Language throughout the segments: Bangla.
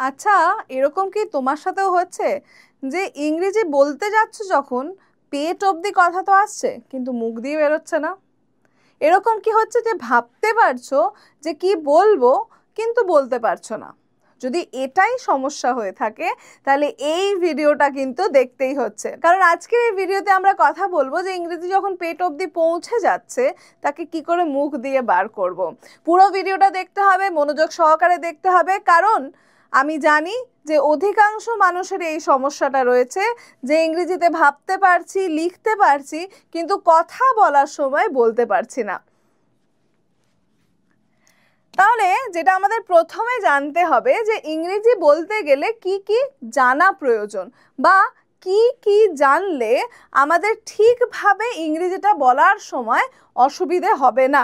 আচ্ছা, এরকম কি তোমার সাথেও হচ্ছে যে ইংরেজি বলতে যাচ্ছ যখন পেট অবধি কথা তো আসছে কিন্তু মুখ দিয়ে বেরোচ্ছে না? এরকম কি হচ্ছে যে ভাবতে পারছো যে কি বলবো কিন্তু বলতে পারছো না? যদি এটাই সমস্যা হয়ে থাকে তাহলে এই ভিডিওটা কিন্তু দেখতেই হচ্ছে, কারণ আজকের এই ভিডিওতে আমরা কথা বলবো যে ইংরেজি যখন পেট অবধি পৌঁছে যাচ্ছে তাকে কি করে মুখ দিয়ে বার করব। পুরো ভিডিওটা দেখতে হবে, মনোযোগ সহকারে দেখতে হবে, কারণ আমি জানি যে অধিকাংশ মানুষের এই সমস্যাটা রয়েছে যে ইংরেজিতে ভাবতে পারছি, লিখতে পারছি, কিন্তু কথা বলার সময় বলতে পারছি না। তাহলে যেটা আমাদের প্রথমে জানতে হবে যে ইংরেজি বলতে গেলে কি কি জানা প্রয়োজন, বা কি কি জানলে আমাদের ঠিকভাবে ইংরেজিটা বলার সময় অসুবিধে হবে না।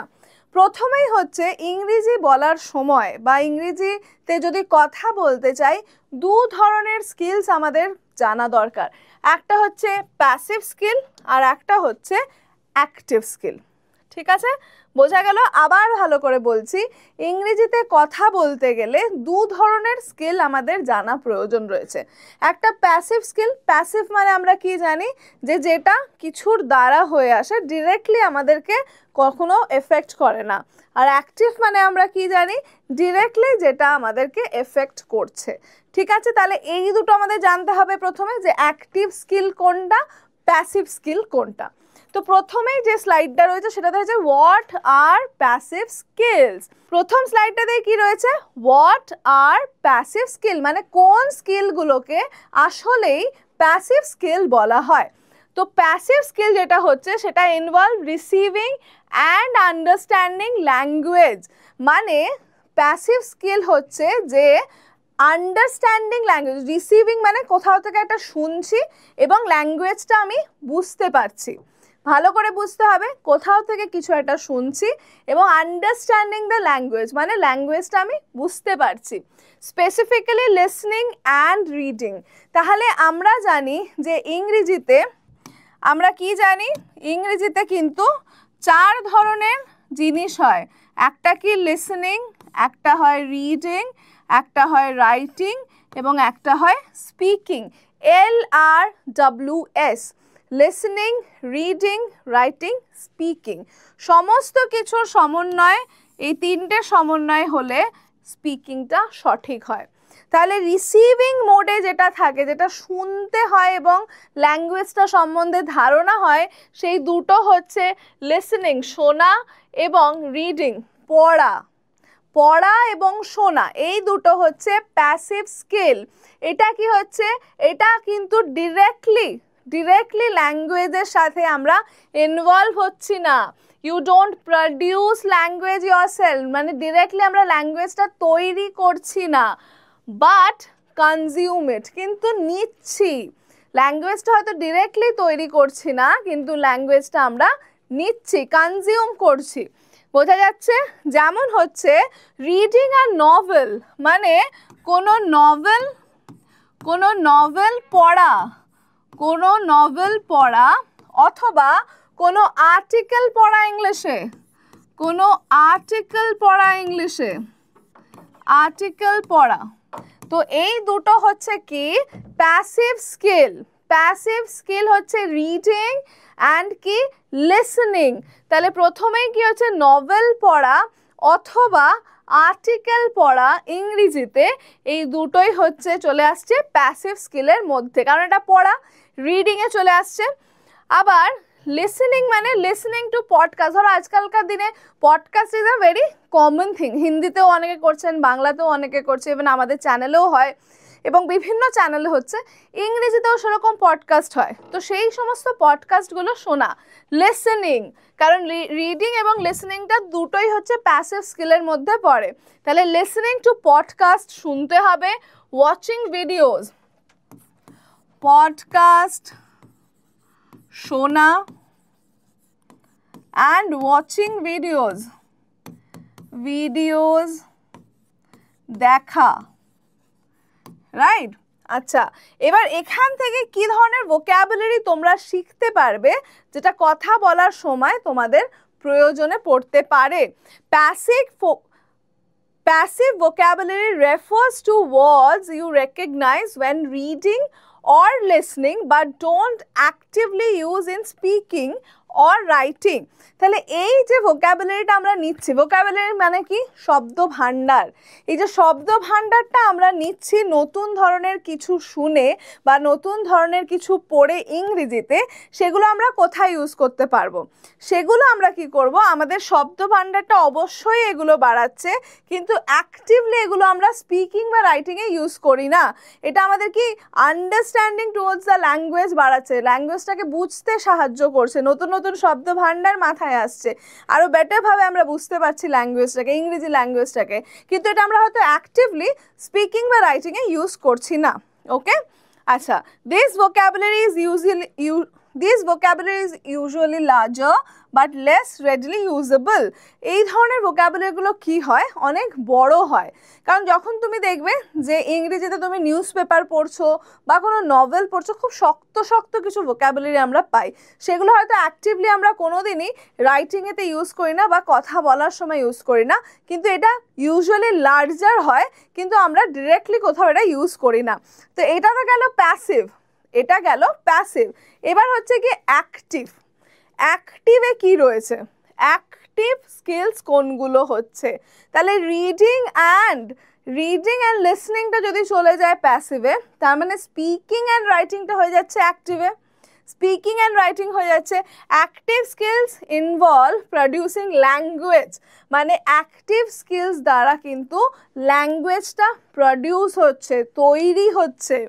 প্রথমেই হচ্ছে ইংরেজি বলার সময় বা ইংরেজিতে যদি কথা বলতে চাই, দু ধরনের স্কিলস আমাদের জানা দরকার। একটা হচ্ছে প্যাসিভ স্কিল আর একটা হচ্ছে অ্যাক্টিভ স্কিল। ঠিক আছে, বোঝা গেল? আবার ভালো করে বলছি, ইংরেজিতে কথা বলতে গেলে দু ধরনের স্কিল আমাদের জানা প্রয়োজন রয়েছে। একটা প্যাসিভ স্কিল, প্যাসিভ মানে আমরা কি জানি যে যেটা কিছুর দ্বারা হয়ে আসে, ডিরেক্টলি আমাদেরকে কখনো এফেক্ট করে না। আর অ্যাক্টিভ মানে আমরা কি জানি, ডিরেক্টলি যেটা আমাদেরকে এফেক্ট করছে। ঠিক আছে, তাহলে এই দুটো আমাদের জানতে হবে প্রথমে, যে অ্যাক্টিভ স্কিল কোনটা, প্যাসিভ স্কিল কোনটা। তো প্রথমেই যে স্লাইডটা রয়েছে সেটাতে হচ্ছে হোয়াট আর প্যাসিভ স্কিলস। প্রথম স্লাইডটাতে কি রয়েছে, হোয়াট আর প্যাসিভ স্কিল, মানে কোন স্কিলগুলোকে আসলেই প্যাসিভ স্কিল বলা হয়। তো প্যাসিভ স্কিল যেটা হচ্ছে সেটা involve receiving and understanding language. মানে প্যাসিভ স্কিল হচ্ছে যে আন্ডারস্ট্যান্ডিং ল্যাঙ্গুয়েজ, রিসিভিং মানে কোথাও থেকে একটা শুনছি এবং ল্যাঙ্গুয়েজটা আমি বুঝতে পারছি। ভালো করে বুঝতে হবে, কোথাও থেকে কিছু একটা শুনছি, এবং আন্ডারস্ট্যান্ডিং দ্য ল্যাঙ্গুয়েজ মানে ল্যাঙ্গুয়েজটা আমি বুঝতে পারছি। Specifically listening and reading. তাহলে আমরা জানি যে ইংরেজিতে আমরা কি জানি, ইংরেজিতে কিন্তু চার ধরনের জিনিস হয়। একটা কি লিসনিং, একটা হয় রিডিং, একটা হয় রাইটিং এবং একটা হয় speaking. LRWS, listening, reading, writing, speaking. সমস্ত কিছুর সমন্বয়, এই তিনটে সমন্বয় হলে স্পিকিংটা সঠিক হয়। তাহলে রিসিভিং মোডে যেটা থাকে, যেটা শুনতে হয় এবং ল্যাঙ্গুয়েজটা সম্বন্ধে ধারণা হয়, সেই দুটো হচ্ছে লিসনিং শোনা এবং রিডিং পড়া। পড়া এবং শোনা এই দুটো হচ্ছে প্যাসিভ স্কিল। এটা কি হচ্ছে, এটা কিন্তু ডিরেক্টলি ল্যাঙ্গুয়েজের সাথে আমরা ইনভলভ হচ্ছি না। You don't produce language yourself, মানে ডিরেক্টলি আমরা ল্যাঙ্গুয়েজটা তৈরি করছি না, বাট কনজিউম ইট, কিন্তু নিচ্ছি। ল্যাঙ্গুয়েজটা হয়তো ডিরেক্টলি তৈরি করছি না, কিন্তু ল্যাঙ্গুয়েজটা আমরা নিচ্ছি, কনজিউম করছি। বোঝা যাচ্ছে? যেমন হচ্ছে রিডিং আ নভেল, মানে কোনো নভেল পড়া, কোনো নভেল পড়া, অথবা কোনো আর্টিকেল পড়া ইংলিশে, কোনো আর্টিকেল পড়া ইংলিশে, আর্টিকেল পড়া। তো এই দুটো হচ্ছে কি প্যাসিভ স্কিল। প্যাসিভ স্কিল হচ্ছে রিডিং অ্যান্ড কি লিসনিং। তাহলে প্রথমেই কি হচ্ছে, নভেল পড়া অথবা আর্টিকেল পড়া ইংরেজিতে, এই দুটোই হচ্ছে চলে আসছে প্যাসিভ স্কিলের মধ্যে, কারণ এটা পড়া। রিডিংয়ে চলে আসছে। আবার লিসনিং মানে লিসনিং টু পডকাস্ট। ধরো আজকালকার দিনে podcast is a very common thing, হিন্দিতেও অনেকে করছেন, বাংলাতেও অনেকে করছে, ইভেন আমাদের চ্যানেলেও হয় এবং বিভিন্ন চ্যানেলে হচ্ছে, ইংরেজিতেও সেরকম পডকাস্ট হয়। তো সেই সমস্ত পডকাস্টগুলো শোনা, লিসনিং। কারণ রিডিং এবং লিসনিংটা দুটোই হচ্ছে প্যাসিভ স্কিলের মধ্যে পড়ে। তাহলে লিসনিং টু পডকাস্ট শুনতে হবে, ওয়াচিং ভিডিওস, পডকাস্ট শোনা অ্যান্ড ওয়াচিং ভিডিওস দেখা, রাইট? আচ্ছা, এবার এখান থেকে কি ধরনের ভোক্যাবুলারি তোমরা শিখতে পারবে যেটা কথা বলার সময় তোমাদের প্রয়োজনে পড়তে পারে। Passive vocabulary refers to words you recognize when reading or listening but don't actively use in speaking or writing. তাহলে এই যে ভোকাবুলারিটা আমরা নিচ্ছি, ভোকাবুলারি মানে কি? শব্দ ভাণ্ডার। এই যে শব্দ ভাণ্ডারটা আমরা নিচ্ছি নতুন ধরনের কিছু শুনে বা নতুন ধরনের কিছু পড়ে ইংরেজিতে, সেগুলো আমরা কোথায় ইউজ করতে পারবো? সেগুলো আমরা কি করব? আমাদের শব্দ ভাণ্ডারটা অবশ্যই এগুলো বাড়াচ্ছে, কিন্তু অ্যাক্টিভলি এগুলো আমরা স্পিকিং বা রাইটিংয়ে ইউজ করি না। এটা আমাদের কি আন্ডারস্ট্যান্ডিং টুয়ার্ডস দ্য ল্যাঙ্গুয়েজ বাড়াচ্ছে, ল্যাঙ্গুয়েজটাকে বুঝতে সাহায্য করছে, নতুন নতুন শব্দ ভাণ্ডার মাথায় আসছে, আরও বেটারভাবে আমরা বুঝতে পারছি ল্যাঙ্গুয়েজটাকে, ইংরেজি ল্যাঙ্গুয়েজটাকে, কিন্তু এটা আমরা হয়তো অ্যাক্টিভলি স্পিকিং বা রাইটিংয়ে ইউজ করছি না। ওকে, আচ্ছা, this vocabulary is usually larger but less readily usable. এই ধরনের ভোকাবুলারিগুলো কি হয়? অনেক বড় হয়। কারণ যখন তুমি দেখবে যে ইংরেজিতে তুমি নিউজ পেপার পড়ছো বা কোনো নভেল পড়ছো, খুব শক্ত শক্ত কিছু ভোকাবুলারি আমরা পাই, সেগুলো হয়তো অ্যাক্টিভলি আমরা কোনোদিনই রাইটিংয়েতে ইউজ করি না বা কথা বলার সময় ইউজ করি না, কিন্তু এটা ইউজুয়ালি লার্জার হয়, কিন্তু আমরা ডিরেক্টলি কোথাও এটা ইউজ করি না। তো এটা তো গেল প্যাসিভ, এটা গেল প্যাসিভ। এবার হচ্ছে কি অ্যাক্টিভ। অ্যাক্টিভে কি রয়েছে? অ্যাক্টিভ স্কিলস কোনগুলো হচ্ছে? তাহলে রিডিং অ্যান্ড লিসনিংটা যদি চলে যায় প্যাসিভে, তার মানে স্পিকিং অ্যান্ড রাইটিংটা হয়ে যাচ্ছে অ্যাক্টিভে। স্পিকিং অ্যান্ড রাইটিং হয়ে যাচ্ছে active skills involve producing language, মানে অ্যাক্টিভ স্কিলস দ্বারা কিন্তু ল্যাঙ্গুয়েজটা প্রডিউস হচ্ছে, তৈরি হচ্ছে।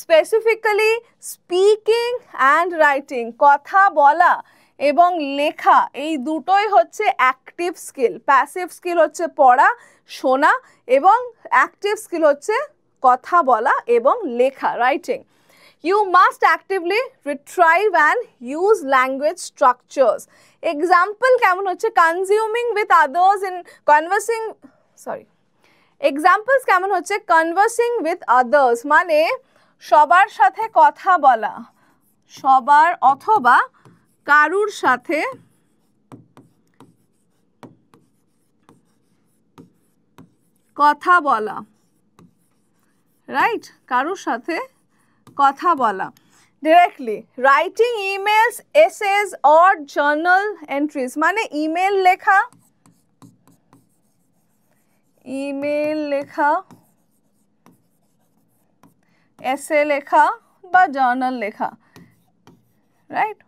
স্পেসিফিক্যালি স্পিকিং অ্যান্ড রাইটিং, কথা বলা এবং লেখা, এই দুটোই হচ্ছে অ্যাক্টিভ স্কিল। প্যাসিভ স্কিল হচ্ছে পড়া, শোনা, এবং অ্যাক্টিভ স্কিল হচ্ছে কথা বলা এবং লেখা, writing. You must actively retrieve and use language structures. Example কেমন হচ্ছে? consuming with others in conversing, examples কেমন হচ্ছে? conversing with others মানে সবার সাথে কথা বলা, সবার অথবা কারুর সাথে কথা বলা, রাইট? কারুর সাথে কথা বলা directly. Writing emails, essays or journal entries মানে ইমেল লেখা, এসে লেখা বা জার্নাল লেখা, রাইট?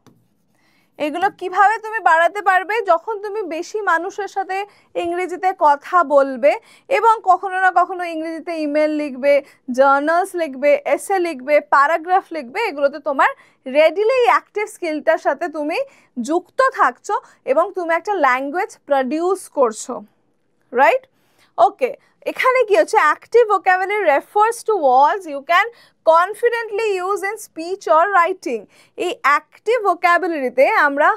এগুলো কিভাবে তুমি বাড়াতে পারবে? যখন তুমি বেশি মানুষের সাথে ইংরেজিতে কথা বলবে এবং কখনো না কখনো ইংরেজিতে ইমেল লিখবে, জার্নালস লিখবে, এসে লিখবে, প্যারাগ্রাফ লিখবে, এগুলোতে তোমার রেডিলি অ্যাক্টিভ স্কিলটার সাথে তুমি যুক্ত থাকছো এবং তুমি একটা ল্যাঙ্গুয়েজ প্রডিউস করছো, রাইট? ওকে, এখানে কি হচ্ছে? Active vocabulary refers to words you can confidently use in speech or writing. এই অ্যাক্টিভ ভোকাবুলারিতে আমরা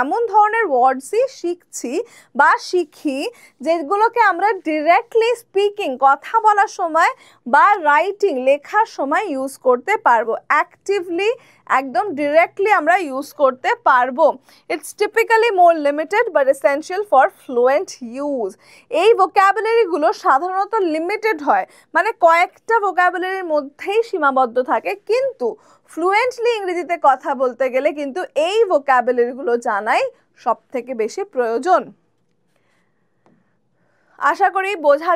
এমন ধরনের ওয়ার্ডসই শিখছি বা শিখি যেগুলোকে আমরা ডিরেক্টলি স্পিকিং, কথা বলার সময় বা রাইটিং, লেখার সময় ইউজ করতে পারবো। অ্যাক্টিভলি একদম ডিরেক্টলি আমরা ইউজ করতে পারবো। It's typically more limited but essential for fluent use. এই ভোকাবুলারিগুলো সাধারণত লিমিটেড হয়, মানে কয়েকটা ভোকাবুলারির মধ্যেই সীমাবদ্ধ থাকে, কিন্তু ফ্লুয়েন্টলি ইংরেজিতে কথা বলতে গেলে কিন্তু এই ভোকাবুলারিগুলো জানাই সব থেকে বেশি প্রয়োজন। আশা করি বোঝা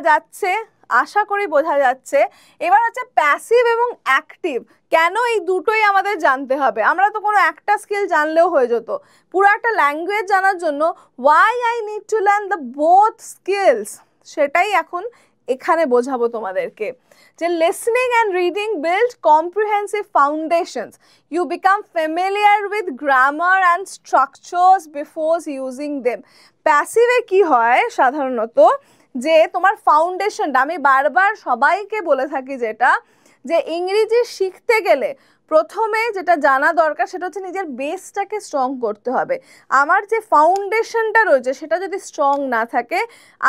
যাচ্ছে। এবার হচ্ছে প্যাসিভ এবং অ্যাক্টিভ। কেন এই দুটোই আমাদের জানতে হবে? আমরা তো কোনো একটা স্কিল জানলেও হয়ে যেত। পুরো একটা ল্যাঙ্গুয়েজ জানার জন্য why I need to learn the both skills, সেটাই এখন এখানে বোঝাবো তোমাদেরকে। যে listening and reading build comprehensive foundations, you become familiar with grammar and structures before using them. প্যাসিভে কি হয় সাধারণত? যে তোমার ফাউন্ডেশনটা, আমি বারবার সবাইকে বলে থাকি যেটা, যে ইংরেজি শিখতে গেলে প্রথমে যেটা জানা দরকার সেটা হচ্ছে নিজের বেসটাকে স্ট্রং করতে হবে। আমার যে ফাউন্ডেশনটা রয়েছে সেটা যদি স্ট্রং না থাকে,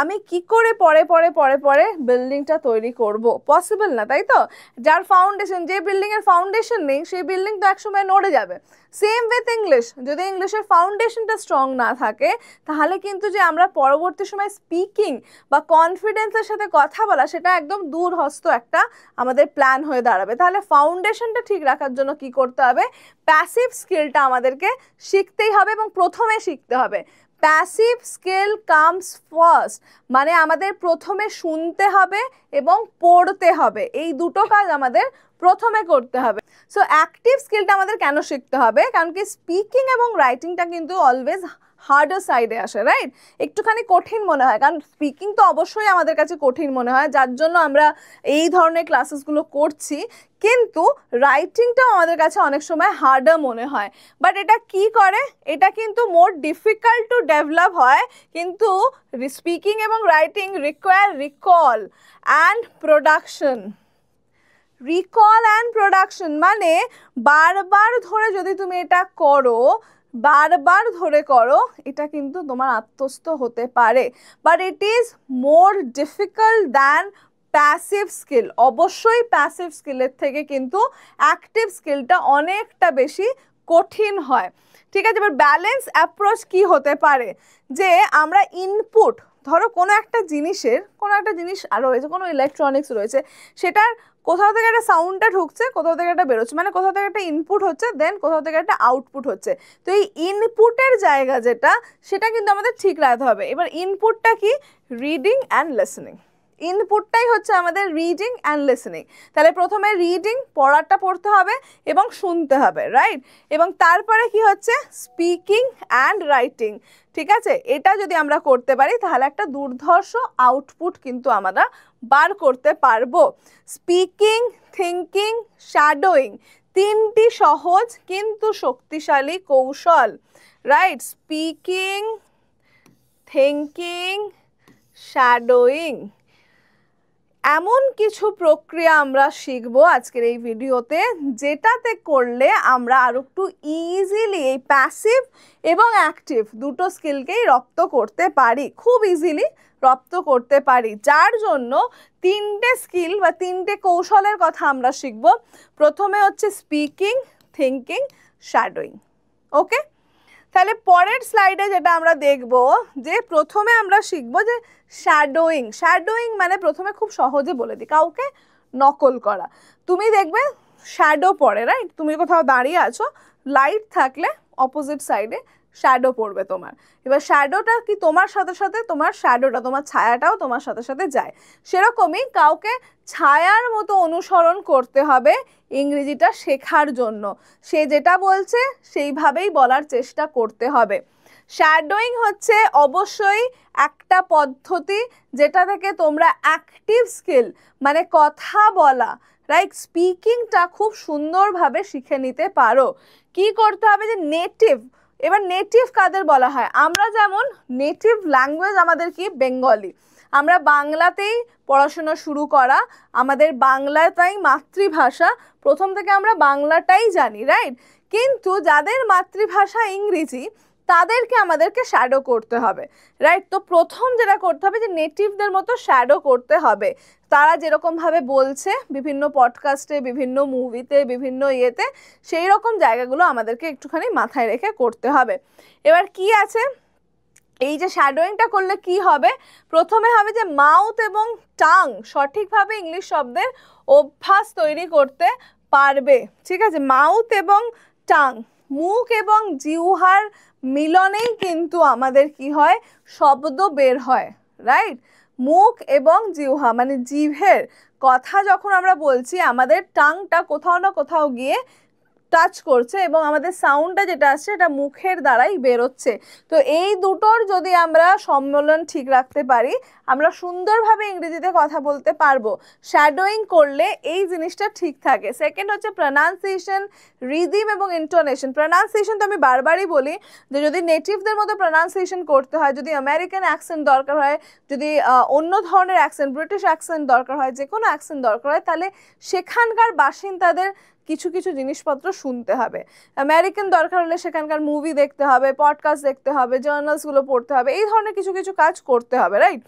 আমি কি করে পরে পরে পরে পরে বিল্ডিংটা তৈরি করব? পসিবল না, তাই তো? যার ফাউন্ডেশন, যে বিল্ডিংয়ের ফাউন্ডেশন নেই সেই বিল্ডিং তো একসময় নড়ে যাবে। সেম উইথ ইংলিশ, যদি ইংলিশের ফাউন্ডেশনটা স্ট্রং না থাকে তাহলে কিন্তু যে আমরা পরবর্তী সময় স্পিকিং বা কনফিডেন্সের সাথে কথা বলা সেটা একদম দূরহস্ত একটা আমাদের প্ল্যান হয়ে দাঁড়াবে। তাহলে ফাউন্ডেশনটা ঠিক রাখার জন্য কি করতে হবে? প্যাসিভ স্কিলটা আমাদেরকে শিখতেই হবে এবং প্রথমে শিখতে হবে। প্যাসিভ স্কিল কামস ফার্স্ট, মানে আমাদের প্রথমে শুনতে হবে এবং পড়তে হবে, এই দুটো কাজ আমাদের প্রথমে করতে হবে। সো অ্যাক্টিভ স্কিলটা আমাদের কেন শিখতে হবে? কারণ কি স্পিকিং এবং রাইটিংটা কিন্তু অলওয়েজ হার্ডার সাইডে আসে, রাইট? একটুখানি কঠিন মনে হয়, কারণ স্পিকিং তো অবশ্যই আমাদের কাছে কঠিন মনে হয়, যার জন্য আমরা এই ধরনের ক্লাসেসগুলো করছি, কিন্তু রাইটিংটাও আমাদের কাছে অনেক সময় হার্ডার মনে হয়। বাট এটা কি করে? এটা কিন্তু মোর ডিফিকাল্ট টু ডেভেলপ হয়, কিন্তু স্পিকিং এবং writing require recall and production. Recall and production মানে বারবার ধরে যদি তুমি এটা করো, বারবার ধরে করো, এটা কিন্তু তোমার আত্মস্থ হতে পারে। But it is more difficult than passive skill. অবশ্যই প্যাসিভ স্কিলের থেকে কিন্তু অ্যাক্টিভ স্কিলটা অনেকটা বেশি কঠিন হয়। ঠিক আছে, এবার ব্যালেন্স অ্যাপ্রোচ কি হতে পারে? যে আমরা ইনপুট, ধরো কোনো একটা জিনিসের, কোনো একটা জিনিস রয়েছে, কোনো ইলেকট্রনিক্স রয়েছে, সেটার কোথাও থেকে একটা সাউন্ডটা ঢুকছে, কোথাও থেকে একটা বেরোচ্ছে, মানে কোথাও থেকে একটা ইনপুট হচ্ছে, দেন কোথাও থেকে একটা আউটপুট হচ্ছে। তো এই ইনপুটের জায়গা যেটা, সেটা কিন্তু আমাদের ঠিক রাখতে হবে। এবার ইনপুটটা কি? Reading and listening. ইনপুটটাই হচ্ছে আমাদের রিডিং অ্যান্ড লিসেনিং। তাহলে প্রথমে রিডিং, পড়াটা পড়তে হবে এবং শুনতে হবে, রাইট? এবং তারপরে কি হচ্ছে? Speaking and writing. ঠিক আছে, এটা যদি আমরা করতে পারি তাহলে একটা দুর্ধর্ষ আউটপুট কিন্তু আমরা বার করতে পারবো। স্পিকিং, থিঙ্কিং, শ্যাডোয়িং, তিনটি সহজ কিন্তু শক্তিশালী কৌশল, রাইট? স্পিকিং, থিঙ্কিং, শ্যাডোয়িং, এমন কিছু প্রক্রিয়া আমরা শিখবো আজকের এই ভিডিওতে, যেটাতে করলে আমরা আরো একটু ইজিলি এই প্যাসিভ এবং অ্যাক্টিভ দুটো স্কিলকেই রপ্ত করতে পারি, খুব ইজিলি রপ্ত করতে পারি। যার জন্য তিনটে স্কিল বা তিনটে কৌশলের কথা আমরা শিখব। প্রথমে হচ্ছে স্পিকিং, থিঙ্কিং, শ্যাডোয়িং। ওকে, তাহলে পরের স্লাইডে যেটা আমরা দেখব, যে প্রথমে আমরা শিখব যে শ্যাডোয়িং। শ্যাডোয়িং মানে প্রথমে খুব সহজে বলে দিই, কাউকে নকল করা। তুমি দেখবে শ্যাডো পড়ে, রাইট? তুমি কোথাও দাঁড়িয়ে আছো, লাইট থাকলে অপোজিট সাইডে শ্যাডো পড়বে তোমার। এবার শ্যাডোটা কি তোমার সাথে সাথে তোমার শ্যাডোটা, তোমার ছায়াটাও তোমার সাথে সাথে যায়। সেরকমই কাউকে ছায়ার মতো অনুসরণ করতে হবে ইংরেজিটা শেখার জন্য। সে যেটা বলছে সেইভাবেই বলার চেষ্টা করতে হবে। শ্যাডোয়িং হচ্ছে অবশ্যই একটা পদ্ধতি যেটা থেকে তোমরা অ্যাক্টিভ স্কিল মানে কথা বলা, রাইট, স্পিকিংটা খুব সুন্দরভাবে শিখে নিতে পারো। কি করতে হবে? যে নেটিভ, এবার নেটিভ কাদের বলা হয়? আমরা যেমন নেটিভ ল্যাঙ্গুয়েজ আমাদের কি বেঙ্গলি, আমরা বাংলাতেই পড়াশোনা শুরু করা, আমাদের বাংলাটাই মাতৃভাষা, প্রথম থেকে আমরা বাংলাটাই জানি, রাইট? কিন্তু যাদের মাতৃভাষা ইংরেজি তাদেরকে আমাদেরকে শ্যাডো করতে হবে, রাইট? তো প্রথম যেটা করতে হবে যে নেটিভদের মতো শ্যাডো করতে হবে। তারা যেরকমভাবে বলছে বিভিন্ন পডকাস্টে, বিভিন্ন মুভিতে, বিভিন্ন ইয়েতে, সেই রকম জায়গাগুলো আমাদেরকে একটুখানি মাথায় রেখে করতে হবে। এবার কি আছে, এই যে শ্যাডোয়িংটা করলে কি হবে? প্রথমে হবে যে মাউথ এবং টাং সঠিকভাবে ইংলিশ শব্দের অভ্যাস তৈরি করতে পারবে। ঠিক আছে, মাউথ এবং টাং, মুখ এবং জিহ্বার মিলনেই কিন্তু আমাদের কি হয়? শব্দ বের হয়, রাইট? মুখ এবং জিহ্বা মানে জিভের কথা যখন আমরা বলছি, আমাদের টাংটা কোথাও না কোথাও গিয়ে টাচ করছে এবং আমাদের সাউন্ডটা যেটা আসছে এটা মুখের দ্বারাই বেরোচ্ছে। তো এই দুটোর যদি আমরা সম্মেলন ঠিক রাখতে পারি, আমরা সুন্দরভাবে ইংরেজিতে কথা বলতে পারবো। শ্যাডোয়িং করলে এই জিনিসটা ঠিক থাকে। সেকেন্ড হচ্ছে প্রনাউন্সিয়েশন, রিদিম এবং ইন্টোনেশন। প্রনাউন্সিয়েশন তো আমি বারবারই বলি যে যদি নেটিভদের মতো প্রনাউন্সিয়েশন করতে হয়, যদি আমেরিকান অ্যাকসেন্ট দরকার হয়, যদি অন্য ধরনের অ্যাকসেন্ট, ব্রিটিশ অ্যাকসেন্ট দরকার হয়, যে কোনো অ্যাকসেন্ট দরকার হয়, তাহলে সেখানকার বাসিন্দাদের কিছু কিছু জিনিসপত্র শুনতে হবে। আমেরিকান দরকার হলে সেখানকার মুভি দেখতে হবে, পডকাস্ট দেখতে হবে, জার্নালসগুলো পড়তে হবে, এই ধরনের কিছু কিছু কাজ করতে হবে, রাইট?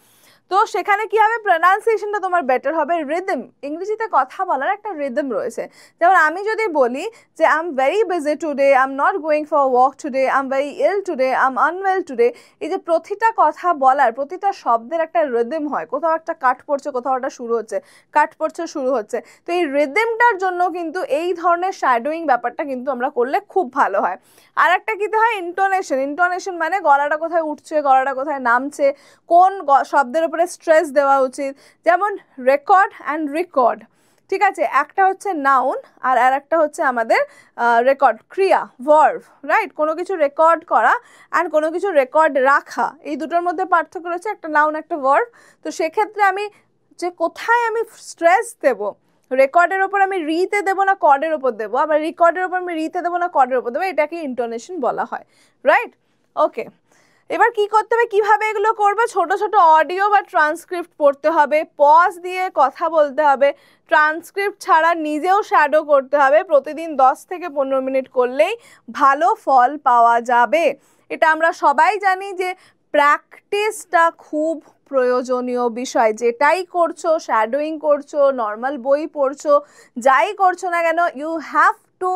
তো সেখানে কি হবে, প্রনাউন্সিয়েশনটা তোমার বেটার হবে। রিদম, ইংরেজিতে কথা বলার একটা রিদম রয়েছে। যেমন আমি যদি বলি যে I am very busy today, I am not going for walk today, I am very ill today, I am unwell today, এই যে প্রতিটা কথা বলার প্রতিটা শব্দের একটা রিদম হয়, কোথাও একটা কাট পড়ছে, কোথাও একটা শুরু হচ্ছে, কাট পড়ছে, শুরু হচ্ছে। তো এই রিদমটার জন্য কিন্তু এই ধরনের শ্যাডোয়িং ব্যাপারটা কিন্তু আমরা করলে খুব ভালো হয়। আর একটা কী হয়, ইন্টোনেশন। ইন্টোনেশন মানে গলাটা কোথায় উঠছে, গলাটা কোথায় নামছে, কোন শব্দের উপরে স্ট্রেস দেওয়া উচিত। যেমন রেকর্ড অ্যান্ড রিকর্ড, ঠিক আছে, একটা হচ্ছে নাউন আর একটা হচ্ছে আমাদের রেকর্ড, ক্রিয়া, ভার্ব, রাইট? কোনো কিছু রেকর্ড করা অ্যান্ড কোনো কিছু রেকর্ড রাখা, এই দুটোর মধ্যে পার্থক্য রয়েছে, একটা নাউন একটা ভার্ব। তো সেক্ষেত্রে আমি যে কোথায় আমি স্ট্রেস দেবো, রেকর্ডের ওপর আমি রিতে দেবো না কর্ডের ওপর দেবো, আবার রেকর্ডের ওপর আমি রিতে দেবো না কর্ডের ওপর দেবো, এটাকে ইন্টোনেশন বলা হয়, রাইট? ওকে, এবার কি করতে হবে, কিভাবে এগুলো করবে, ছোট ছোট অডিও বা ট্রান্সক্রিপ্ট পড়তে হবে, পজ দিয়ে কথা বলতে হবে, ট্রান্সক্রিপ্ট ছাড়া নিজেও শ্যাডো করতে হবে। প্রতিদিন 10 থেকে 15 মিনিট করলেই ভালো ফল পাওয়া যাবে। এটা আমরা সবাই জানি যে প্র্যাকটিসটা খুব প্রয়োজনীয় বিষয়। যেটাই করছো, শ্যাডোয়িং করছো, নর্মাল বই পড়ছো, যাই করছো না কেন, ইউ হ্যাভ টু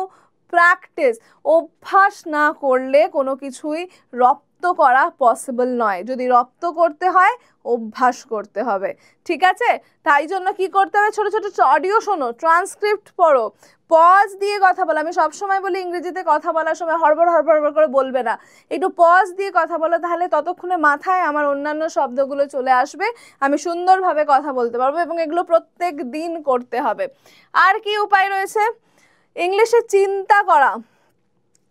প্র্যাকটিস। অভ্যাস না করলে কোনো কিছুই রপ্ত করা পসিবল নয়। যদি রপ্ত করতে হয় অভ্যাস করতে হবে, ঠিক আছে? তাই জন্য কি করতে হবে, ছোট ছোট অডিও শোনো, ট্রান্সক্রিপ্ট পড়ো, পজ দিয়ে কথা বলো। আমি সবসময় বলি ইংরেজিতে কথা বলার সময় হড়বড় হড়বড় করে বলবে না, একটু পজ দিয়ে কথা বলো, তাহলে ততক্ষণে মাথায় আমার অন্যান্য শব্দগুলো চলে আসবে, আমি সুন্দরভাবে কথা বলতে পারবো। এবং এগুলো প্রত্যেক দিন করতে হবে। আর কি উপায় রয়েছে, ইংলিশে চিন্তা করা।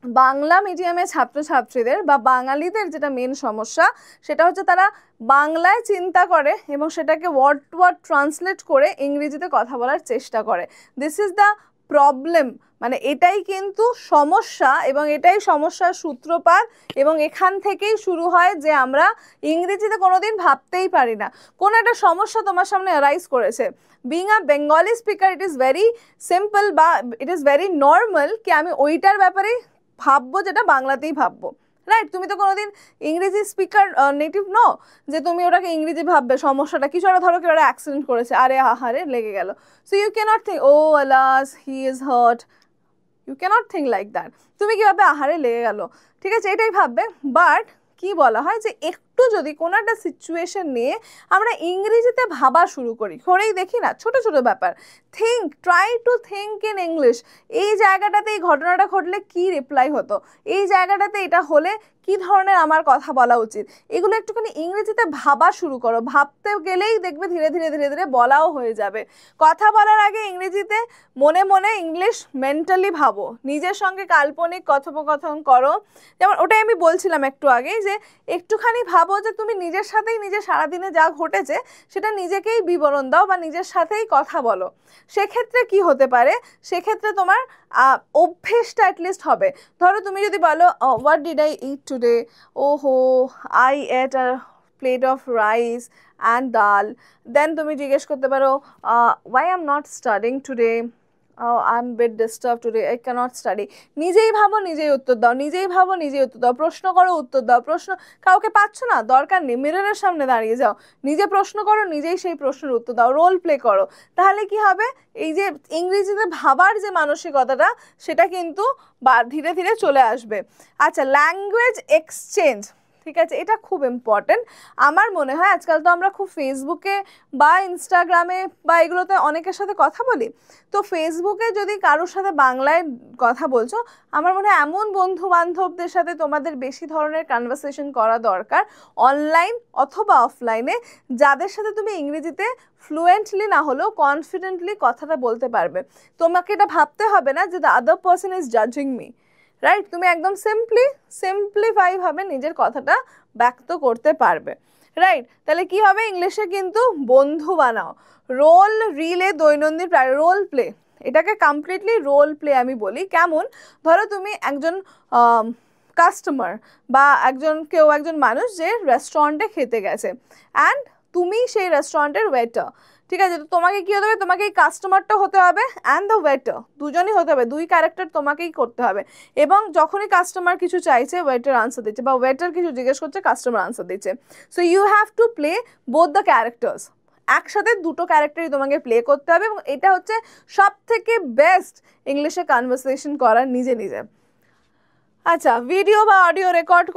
বাংলা মিডিয়ামের ছাত্রছাত্রীদের বা বাঙালিদের যেটা মেন সমস্যা, সেটা হচ্ছে তারা বাংলায় চিন্তা করে এবং সেটাকে ওয়ার্ড টু ওয়ার্ড ট্রান্সলেট করে ইংরেজিতে কথা বলার চেষ্টা করে। দিস ইজ দ্য প্রবলেম, মানে এটাই কিন্তু সমস্যা এবং এটাই সমস্যার সূত্রপাত। এবং এখান থেকেই শুরু হয় যে আমরা ইংরেজিতে কোনোদিন ভাবতেই পারি না। কোনো একটা সমস্যা তোমার সামনে অ্যারাইজ করেছে, being a Bengali speaker it is very simple বা ইট ইজ ভেরি নর্মাল কি আমি ওইটার ব্যাপারেই ভাববো যেটা বাংলাতেই ভাববো, রাইট? তুমি তো কোনোদিন ইংরেজি স্পিকার নেটিভ নো যে তুমি ওটাকে ইংরেজি ভাববে। সমস্যাটা কিছু একটা, ধরো কেউ একটা অ্যাক্সিডেন্ট করেছে, আরে আহারে লেগে গেল, so you can't think oh alas he is hurt, you can't think like that. তুমি কি ভাববে, আহারে লেগে গেল, ঠিক আছে, এটাই ভাববে। বাট কি বলা হয় যে একটু যদি কোনো একটা সিচুয়েশন নিয়ে আমরা ইংরেজিতে ভাবা শুরু করেই দেখি না, ছোট ছোট ব্যাপার, think, try to think in English. এই জায়গাটাতে এই ঘটনাটা ঘটলে কি রিপ্লাই হতো, এই জায়গাটাতে এটা হলে কি ধরনের আমার কথা বলা উচিত, এগুলো একটুখানি ইংরেজিতে ভাবা শুরু করো। ভাবতে গেলেই দেখবে ধীরে ধীরে ধীরে ধীরে বলাও হয়ে যাবে। কথা বলার আগে ইংরেজিতে মনে মনে ইংলিশ মেন্টালি ভাবো, নিজের সঙ্গে কাল্পনিক কথোপকথন করো। যেমন ওটাই আমি বলছিলাম একটু আগেই যে একটুখানি ভাবো যে তুমি নিজের সাথেই নিজে সারাদিনে যা ঘটেছে সেটা নিজেকেই বিবরণ দাও বা নিজের সাথেই কথা বলো। সেক্ষেত্রে কি হতে পারে, সেক্ষেত্রে তোমার অভ্যেসটা অ্যাটলিস্ট হবে। ধরো তুমি যদি বলো what did I eat today, ওহো I ate a plate of rice and dal. Then তুমি জিজ্ঞেস করতে পারো why I am not studying today, I am bit disturb today, I can't study. নিজেই ভাবো নিজেই উত্তর দাও, নিজেই ভাবো নিজেই উত্তর দাও, প্রশ্ন করো উত্তর দাও। প্রশ্ন কাউকে পাচ্ছ না, দরকার নেই, মিররের সামনে দাঁড়িয়ে যাও, নিজে প্রশ্ন করো, নিজেই সেই প্রশ্নের উত্তর দাও, রোল প্লে করো। তাহলে কি হবে, এই যে ইংরেজিতে ভাবার যে মানসিকতাটা সেটা কিন্তু ধীরে ধীরে চলে আসবে। আচ্ছা, ল্যাঙ্গুয়েজ এক্সচেঞ্জ, ঠিক আছে, এটা খুব ইম্পর্টেন্ট। আমার মনে হয় আজকাল তো আমরা খুব ফেসবুকে বা ইনস্টাগ্রামে বা এগুলোতে অনেকের সাথে কথা বলি। তো ফেসবুকে যদি কারোর সাথে বাংলায় কথা বলছো, আমার মনে হয় এমন বন্ধু বান্ধবদের সাথে তোমাদের বেশি ধরনের কনভারসেশন করা দরকার, অনলাইন অথবা অফলাইনে, যাদের সাথে তুমি ইংরেজিতে ফ্লুয়েন্টলি না হলেও কনফিডেন্টলি কথাটা বলতে পারবে। তোমাকে এটা ভাবতে হবে না যে দ্য আদার পার্সন ইজ জাজিং মি, রাইট? তুমি একদম সিম্পলিফাই ভাবে নিজের কথাটা ব্যক্ত করতে পারবে, রাইট? তাহলে কি হবে, ইংলিশে কিন্তু বন্ধু বানাও। রোল রিলে দৈনন্দিন রোল প্লে, এটাকে কমপ্লিটলি রোল প্লে আমি বলি। কেমন, ধরো তুমি একজন কাস্টমার বা একজন মানুষ যে রেস্টুরেন্টে খেতে গেছে, অ্যান্ড তুমি সেই রেস্টুরেন্টের ওয়েটার, ঠিক আছে? তো তোমাকে কি হতে হবে, তোমাকে এই কাস্টমারটা হতে হবে অ্যান্ড দ্য ওয়েটার, দুজনই হতে হবে, দুই ক্যারেক্টার তোমাকেই করতে হবে। এবং যখনই কাস্টমার কিছু চাইছে ওয়েটার আনসার দিচ্ছে, বা ওয়েটার কিছু জিজ্ঞেস করছে কাস্টমার আনসার দিচ্ছে, so you have to play both the characters, একসাথে দুটো ক্যারেক্টারই তোমাকে প্লে করতে হবে। এবং এটা হচ্ছে সব থেকে বেস্ট ইংলিশে কনভারসেশন করার নিজে নিজে। আচ্ছা, ভিডিও বা অডিও রেকর্ড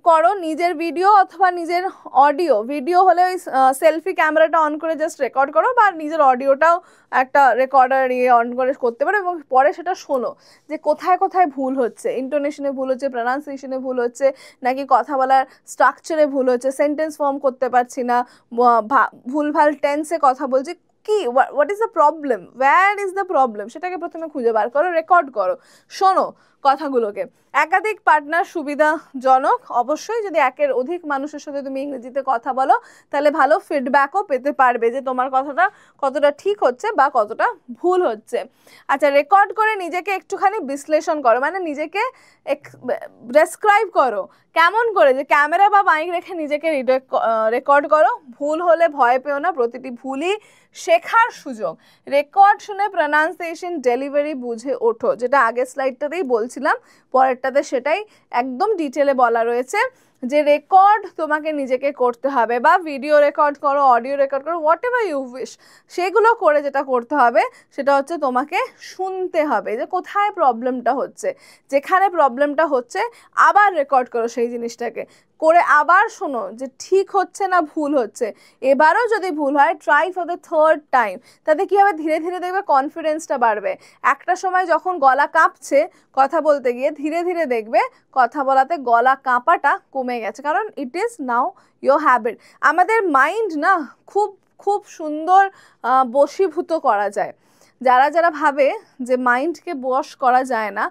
করো, নিজের ভিডিও অথবা নিজের অডিও, ভিডিও হলে ওই সেলফি ক্যামেরাটা অন করে জাস্ট রেকর্ড করো, বা নিজের অডিওটাও একটা রেকর্ডার অন করে করতে পারো, এবং পরে সেটা শোনো যে কোথায় কোথায় ভুল হচ্ছে, ইন্টোনেশনে ভুল হচ্ছে, প্রনাউন্সিয়েশনে ভুল হচ্ছে, নাকি কথা বলার স্ট্রাকচারে ভুল হচ্ছে, সেন্টেন্স ফর্ম করতে পারছি না, ভুলভাল টেন্সে কথা বলছি, কি what is the problem, where is the problem, সেটাকে প্রথমে খুঁজে বার করো, রেকর্ড করো, শোনো কথাগুলোকে। একাধিক পার্টনার সুবিধাজনক অবশ্যই, যদি একের অধিক মানুষের সাথে তুমি ইংরেজিতে কথা বলো তাহলে ভালো ফিডব্যাকও পেতে পারবে যে তোমার কথাটা কতটা ঠিক হচ্ছে বা কতটা ভুল হচ্ছে। আচ্ছা, রেকর্ড করে নিজেকে একটুখানি বিশ্লেষণ করো, মানে নিজেকে ডেসক্রাইব করো, কেমন করে, যে ক্যামেরা বা মাইক রেখে নিজেকে রেকর্ড করো। ভুল হলে ভয় পেও না, প্রতিটি ভুলই শেখার সুযোগ। রেকর্ড শুনে প্রনাউন্সিয়েশন ডেলিভারি বুঝে ওঠো, যেটা আগের স্লাইডটাতেই বলছিলাম, পরেরটাতে সেটাই একদম ডিটেলে বলা রয়েছে যে রেকর্ড তোমাকে নিজেকে করতে হবে, বা ভিডিও রেকর্ড করো, অডিও রেকর্ড করো, হোয়াট এভার ইউ উইশ, সেগুলো করে যেটা করতে হবে সেটা হচ্ছে তোমাকে শুনতে হবে যে কোথায় প্রবলেমটা হচ্ছে, যেখানে প্রবলেমটা হচ্ছে আবার রেকর্ড করো সেই জিনিসটাকে, করে আবার শোনো যে ঠিক হচ্ছে না ভুল হচ্ছে। এবারও যদি ভুল হয় try for the third time, তাতে কী হবে, ধীরে ধীরে দেখবে কনফিডেন্সটা বাড়বে। একটা সময় যখন গলা কাঁপছে কথা বলতে গিয়ে, ধীরে ধীরে দেখবে কথা বলাতে গলা কাঁপাটা কমে গেছে, কারণ it is now your habit. আমাদের মাইন্ড না খুব খুব সুন্দর বশীভূত করা যায়। যারা যারা ভাবে যে মাইন্ডকে বশ করা যায় না,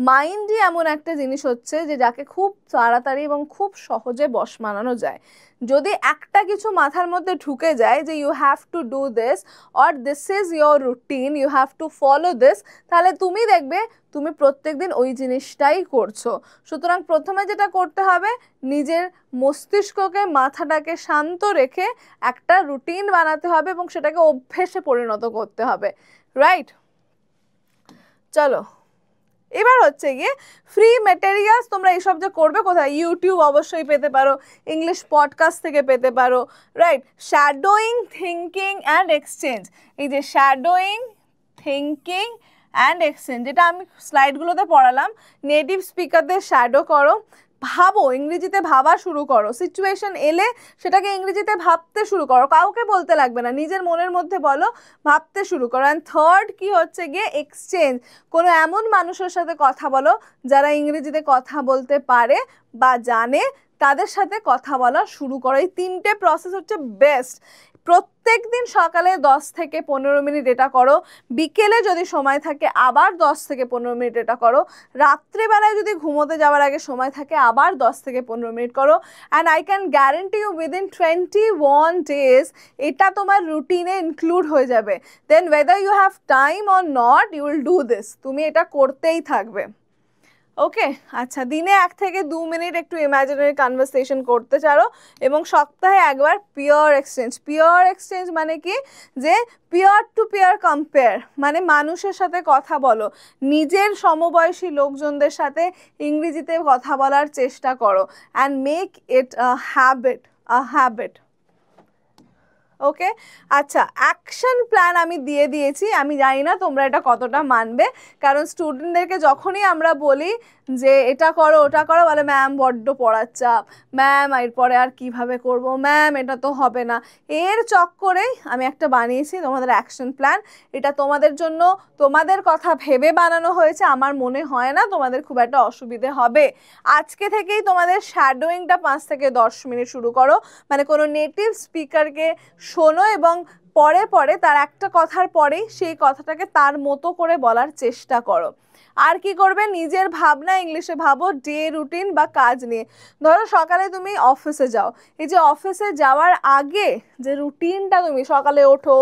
মাইন্ডই এমন একটা জিনিস হচ্ছে যে যাকে খুব তাড়াতাড়ি এবং খুব সহজে বশ মানানো যায়। যদি একটা কিছু মাথার মধ্যে ঢুকে যায় যে you have to do this or this is your routine, you have to follow this, তাহলে তুমি দেখবে তুমি প্রত্যেক দিন ওই জিনিসটাই করছো। সুতরাং প্রথমে যেটা করতে হবে, নিজের মস্তিষ্ককে, মাথাটাকে শান্ত রেখে একটা রুটিন বানাতে হবে এবং সেটাকে অভ্যেসে পরিণত করতে হবে, রাইট? চলো, এবার হচ্ছে গিয়ে ফ্রি ম্যাটেরিয়ালস তোমরা এইসব যে করবে কোথায়, ইউটিউব অবশ্যই পেতে পারো, ইংলিশ পডকাস্ট থেকে পেতে পারো, right? Shadowing, thinking and exchange, এই যে শ্যাডোয়িং, থিঙ্কিং অ্যান্ড এক্সচেঞ্জ, যেটা আমি স্লাইডগুলোতে পড়ালাম, নেটিভ স্পিকারদের শ্যাডো করো, ভাবো, ইংরেজিতে ভাবা শুরু করো, সিচুয়েশন এলে সেটাকে ইংরেজিতে ভাবতে শুরু করো, কাউকে বলতে লাগবে না, নিজের মনের মধ্যে বলো, ভাবতে শুরু করো। অ্যান্ড থার্ড কি হচ্ছে গিয়ে এক্সচেঞ্জ, কোনো এমন মানুষের সাথে কথা বলো যারা ইংরেজিতে কথা বলতে পারে বা জানে, তাদের সাথে কথা বলা শুরু করো। এই তিনটে প্রসেস হচ্ছে বেস্ট। প্রত্যেক দিন সকালে 10 থেকে 15 মিনিট এটা করো, বিকেলে যদি সময় থাকে আবার 10 থেকে 15 মিনিট এটা করো, রাত্রেবেলায় যদি ঘুমোতে যাওয়ার আগে সময় থাকে আবার 10 থেকে 15 মিনিট করো। And I can guarantee you within 21 days এটা তোমার রুটিনে ইনক্লুড হয়ে যাবে। Then whether you have time or not, you will do this, তুমি এটা করতেই থাকবে। ওকে, আচ্ছা, দিনে 1 থেকে 2 মিনিট একটু ইমাজিনারি কনভারসেশন করতে চাও, এবং সপ্তাহে একবার পিওর এক্সচেঞ্জ। পিওর এক্সচেঞ্জ মানে কি, যে পিওর টু পিওর কম্পেয়ার, মানে মানুষের সাথে কথা বলো, নিজের সমবয়সী লোকজনদের সাথে ইংরেজিতে কথা বলার চেষ্টা করো, and make it a habit. Okay, আচ্ছা, অ্যাকশন প্ল্যান আমি দিয়ে দিয়েছি, আমি জানি না তোমরা এটা কতটা মানবে, কারণ স্টুডেন্টদেরকে যখনই আমরা বলি যে এটা করো ওটা করো, বলে ম্যাম বড্ড পড়ার চাপ, ম্যাম এরপরে আর কিভাবে করব, ম্যাম এটা তো হবে না। এর চক্করেই আমি একটা বানিয়েছি তোমাদের অ্যাকশন প্ল্যান। এটা তোমাদের জন্য, তোমাদের কথা ভেবে বানানো হয়েছে, আমার মনে হয় না তোমাদের খুব একটা অসুবিধে হবে। আজকে থেকেই তোমাদের শ্যাডোয়িংটা 5 থেকে 10 মিনিট শুরু করো, মানে কোনো নেটিভ স্পিকারকে শোনো এবং পরে পরে তার একটা কথার পরেই সেই কথাটাকে তার মতো করে বলার চেষ্টা করো। আর কি করবে, নিজের ভাবনা ইংলিশে ভাবো, ডে রুটিন বা কাজ নিয়ে। ধরো সকালে তুমি অফিসে যাও, এই যে অফিসে যাওয়ার আগে যে রুটিনটা, তুমি সকালে ওঠো,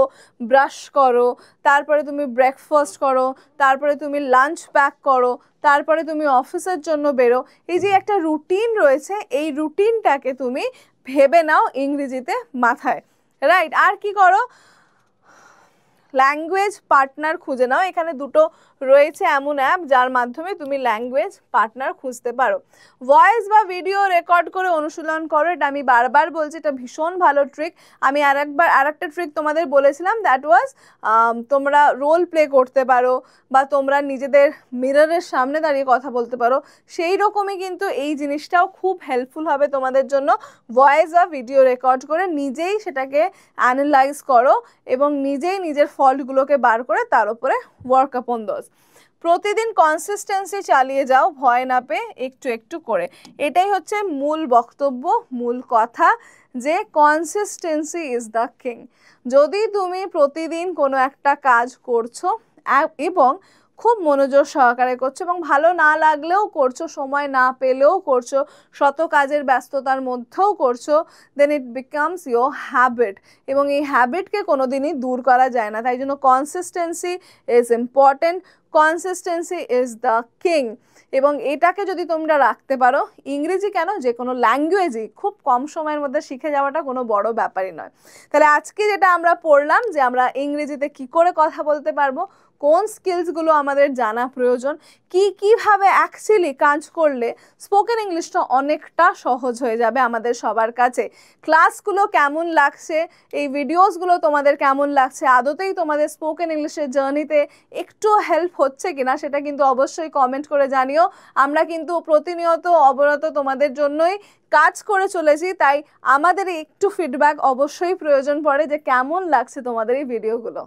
ব্রাশ করো, তারপরে তুমি ব্রেকফাস্ট করো, তারপরে তুমি লাঞ্চ প্যাক করো, তারপরে তুমি অফিসের জন্য বেরো, এই যে একটা রুটিন রয়েছে, এই রুটিনটাকে তুমি ভেবে নাও ইংরেজিতে মাথায়, রাইট? আর কি করো, ল্যাঙ্গুয়েজ পার্টনার খুঁজে নাও। এখানে দুটো রয়েছে এমন অ্যাপ যার মাধ্যমে তুমি ল্যাঙ্গুয়েজ পার্টনার খুঁজতে পারো। ভয়েস বা ভিডিও রেকর্ড করে অনুশীলন করো, এটা আমি বারবার বলছি, এটা ভীষণ ভালো ট্রিক। আমি আরেকটা ট্রিক তোমাদের বলেছিলাম, দ্যাট ওয়াজ তোমরা রোল প্লে করতে পারো বা তোমরা নিজেদের মিররের সামনে দাঁড়িয়ে কথা বলতে পারো। সেই রকমই কিন্তু এই জিনিসটাও খুব হেল্পফুল হবে তোমাদের জন্য। ভয়েস বা ভিডিও রেকর্ড করে নিজেই সেটাকে অ্যানালাইজ করো এবং নিজেই নিজের ফল্টগুলোকে বার করে তার উপরে ওয়ার্ক আপন দোজ। প্রতিদিন কনসিস্টেন্সি চালিয়ে যাও, ভয় না পেয়ে একটু একটু করে। এটাই হচ্ছে মূল বক্তব্য, মূল কথা, যে কনসিস্টেন্সি ইজ দ্য কিং। যদি তুমি প্রতিদিন কোনো একটা কাজ করছো এবং খুব মনোযোগ সহকারে করছো এবং ভালো না লাগলেও করছো, সময় না পেলেও করছো, শত কাজের ব্যস্ততার মধ্যেও করছো, দেন ইট বিকামস ইয়োর হ্যাবিট। এবং এই হ্যাবিটকে কোনোদিনই দূর করা যায় না। তাই জন্য consistency is important, consistency is the king. এবং এটাকে যদি তোমরা রাখতে পারো, ইংরেজি কেন, যে কোনো ল্যাঙ্গুয়েজই খুব কম সময়ের মধ্যে শিখে যাওয়াটা কোনো বড় ব্যাপারই নয়। তাহলে আজকে যেটা আমরা পড়লাম, যে আমরা ইংরেজিতে কি করে কথা বলতে পারবো, কোন স্কিলসগুলো আমাদের জানা প্রয়োজন, কিভাবে অ্যাকচুয়ালি কাজ করলে স্পোকেন ইংলিশটা অনেকটা সহজ হয়ে যাবে আমাদের সবার কাছে। ক্লাসগুলো কেমন লাগছে, এই ভিডিওসগুলো তোমাদের কেমন লাগছে, আদতেই তোমাদের স্পোকেন ইংলিশের জার্নিতে একটু হেল্প হচ্ছে কিনা সেটা কিন্তু অবশ্যই কমেন্ট করে জানিও। আমরা কিন্তু প্রতিনিয়ত অবরত তোমাদের জন্যই কাজ করে চলেছি, তাই আমাদের একটু ফিডব্যাক অবশ্যই প্রয়োজন পড়ে যে কেমন লাগছে তোমাদের এই ভিডিওগুলো।